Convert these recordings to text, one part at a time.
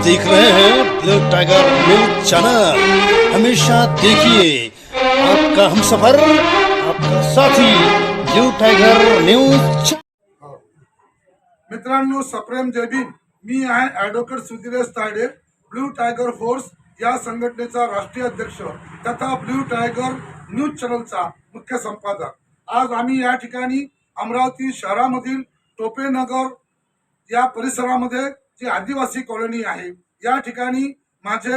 देख रहे हैं ब्लू टाइगर न्यूज चैनल। हमेशा देखिए आपका हमसफर, आपका साथी ब्लू टाइगर न्यूज। मित्रांनो, सप्रेम जय भीम। मी आहे advocate Sudhir Tayde, blue tiger force या संघटनेचा राष्ट्रीय अध्यक्ष तथा ब्लू टायगर न्यूज चॅनलचा मुख्य संपादक। आज आम्ही या ठिकाणी अमरावती शहरामधील टोपेनगर या परिसरामध्ये जी आदिवासी कॉलनी आहे या ठिकाणी माझे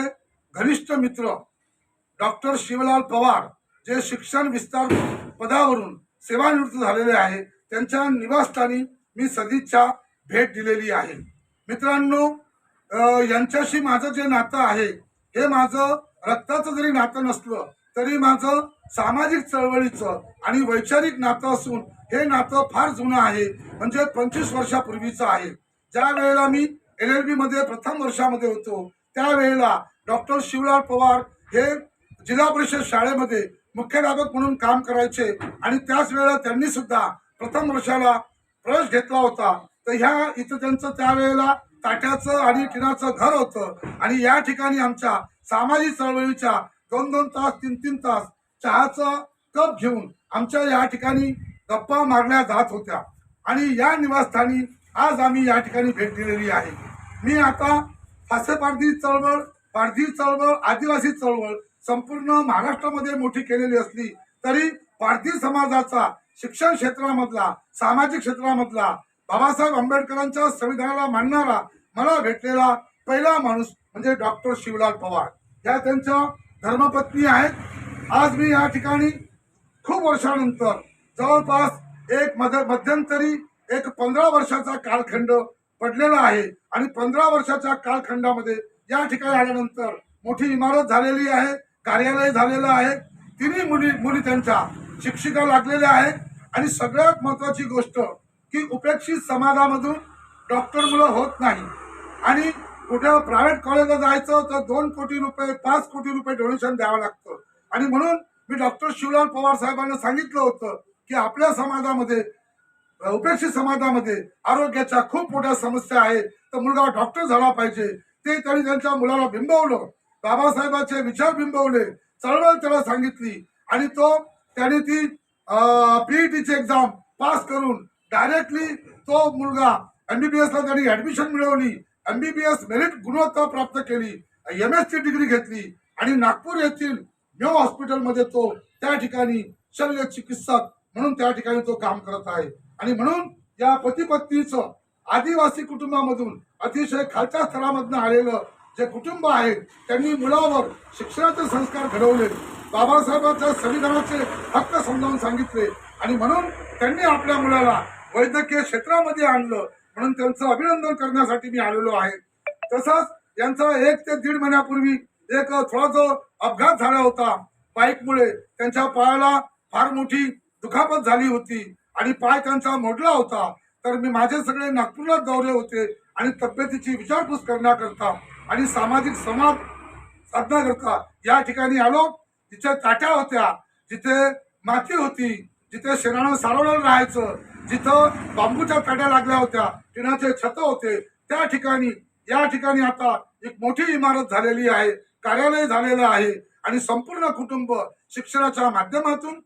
घनिष्ठ मित्र डॉक्टर शिवलाल पवार, जे शिक्षण विस्तार पदावरून सेवानिवृत्त झालेले आहे, त्यांच्या निवासस्थानी मी सदिच्छा भेट दिलेली आहे। मित्रांनो, यांच्याशी माझं जे नातं आहे हे माझं रक्ताचं जरी नातं नसलं तरी माझं सामाजिक चळवळीचं आणि वैचारिक नातं असून हे नातं फार जुनं आहे, म्हणजे 25 वर्षापूर्वीचं आहे। ज्या वेळेला मी LLB मध्ये प्रथम वर्षामध्ये होतो त्यावेळेला डॉक्टर शिवलाल पवार हे जिल्हा परिषद शाळेमध्ये मुख्याध्यापक म्हणून काम करायचे आणि त्याच वेळेला त्यांनी सुद्धा प्रथम वर्षाला प्रवेश घेतला होता। तर ह्या इथं त्यांचं त्यावेळेला ताट्याचं आणि टिनाचं घर होतं आणि या ठिकाणी आमच्या सामाजिक चळवळीच्या 2-2 तास 3-3 तास चहाचा कप घेऊन आमच्या या ठिकाणी गप्पा मारल्या जात होत्या आणि या निवासस्थानी आज आम्ही या ठिकाणी भेट दिलेली आहे। मी आता फासे पारधी चळवळ, पारधी चळवळ, आदिवासी चळवळ संपूर्ण महाराष्ट्रामध्ये मोठी केलेली असली तरी पारधी समाजाचा शिक्षण क्षेत्रामधला, सामाजिक क्षेत्रामधला, बाबासाहेब आंबेडकरांच्या संविधानाला मानणारा मला भेटलेला पहिला माणूस म्हणजे डॉक्टर शिवलाल पवार। या त्यांच्या धर्मपत्नी आहेत। आज मी या ठिकाणी खूप वर्षानंतर जवळपास एक मध्यंतरी 15 वर्षाचा कालखंड पडलेला आहे आणि 15 वर्षाच्या कालखंडामध्ये या ठिकाणी आल्यानंतर मोठी इमारत झालेली आहे, कार्यालय झालेलं आहे, तिन्ही मुली त्यांच्या शिक्षिका लागलेल्या आहेत आणि सगळ्यात महत्त्वाची गोष्ट की उपेक्षित समाजामधून डॉक्टर मुलं होत नाही आणि कुठे प्रायव्हेट कॉलेजला जायचं तर 2 कोटी रुपये 5 कोटी रुपये डोनेशन द्यावं लागतं आणि म्हणून मी डॉक्टर शिवलाल पवार साहेबांना सांगितलं होतं की आपल्या समाजामध्ये, उपेक्षित समाजामध्ये आरोग्याच्या खूप मोठ्या समस्या आहे, तर मुलगा डॉक्टर झाला पाहिजे। ते त्यांनी त्यांच्या मुलाला बिंबवलं, बाबासाहेबांचे विचार बिंबवले, चळवळ त्याला सांगितली आणि त्याने ती PETची एक्झाम पास करून डायरेक्टली तो मुलगा MBBS ला त्यांनी ऍडमिशन मिळवली, MBBS मेरिट गुणवत्ता प्राप्त केली, MSc डिग्री घेतली आणि नागपूर येथील मेयो हॉस्पिटलमध्ये तो त्या ठिकाणी शल्य चिकित्सक म्हणून त्या ठिकाणी तो काम करत आहे। आणि म्हणून या पती पत्नीचं आदिवासी कुटुंबामधून अतिशय खालच्या स्तरामधून आलेलं जे कुटुंब आहे त्यांनी मुलावर शिक्षणाचे संस्कार घडवले, बाबासाहेबांच्या संविधानाचे हक्क समजावून सांगितले आणि म्हणून त्यांनी आपल्या मुलाला वैद्यकीय क्षेत्रामध्ये आणलं, म्हणून त्यांचं अभिनंदन करण्यासाठी मी आलेलो आहे। तसंच यांचा 1 ते 1.5 महिन्यापूर्वी एक थोडा जो अपघात झाला होता बाईकमुळे, त्यांच्या पायाला फार मोठी दुखापत झाली होती आणि पाय त्यांचा मोडला होता। तर मी माझे सगळे नागपूरला दौरे होते आणि तब्येतीची विचारपूस करण्याकरता आणि सामाजिक संवाद साधण्याकरता या ठिकाणी आलो। जिथे ताट्या होत्या, जिथे माती होती, जिथे शेणानं सारवलेलं राहायचं, जिथं बांबूच्या ताट्या लागल्या होत्या, टिनाचे छत होते, त्या ठिकाणी या ठिकाणी आता एक मोठी इमारत झालेली आहे, कार्यालय झालेलं आहे आणि संपूर्ण कुटुंब शिक्षणाच्या माध्यमातून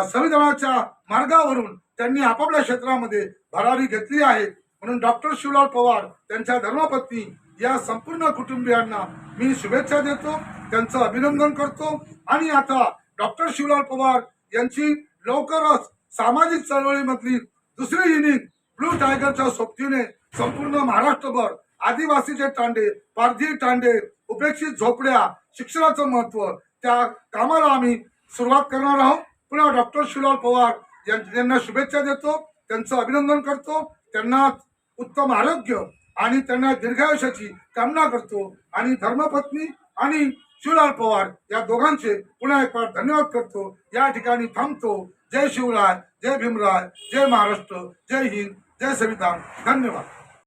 संविधानाच्या मार्गावरून त्यांनी आपापल्या क्षेत्रामध्ये भरारी घेतली आहे। म्हणून डॉक्टर शिवलाल पवार, त्यांच्या धर्मपत्नी या संपूर्ण कुटुंबियांना मी शुभेच्छा देतो, त्यांचं अभिनंदन करतो आणि आता डॉक्टर शिवलाल पवार यांची लवकरच सामाजिक चळवळीमधली दुसरी इनिंग ब्लू टायगरच्या सोबतीने संपूर्ण महाराष्ट्रभर आदिवासीचे तांडे, पारधी तांडे, उपेक्षित झोपड्या, शिक्षणाचं महत्त्व त्या कामाला आम्ही सुरुवात करणार आहोत। पुन्हा डॉक्टर शिवलाल पवार यांना शुभेच्छा देतो, त्यांचं अभिनंदन करतो, त्यांना उत्तम आरोग्य आणि त्यांना दीर्घायुष्याची कामना करतो आणि धर्मपत्नी आणि शिवलाल पवार या दोघांचे पुन्हा एक बार धन्यवाद करतो। या ठिकाणी थांबतो। जय शिवराय, जय भीमराय, जय महाराष्ट्र, जय हिंद, जय संविधान। धन्यवाद।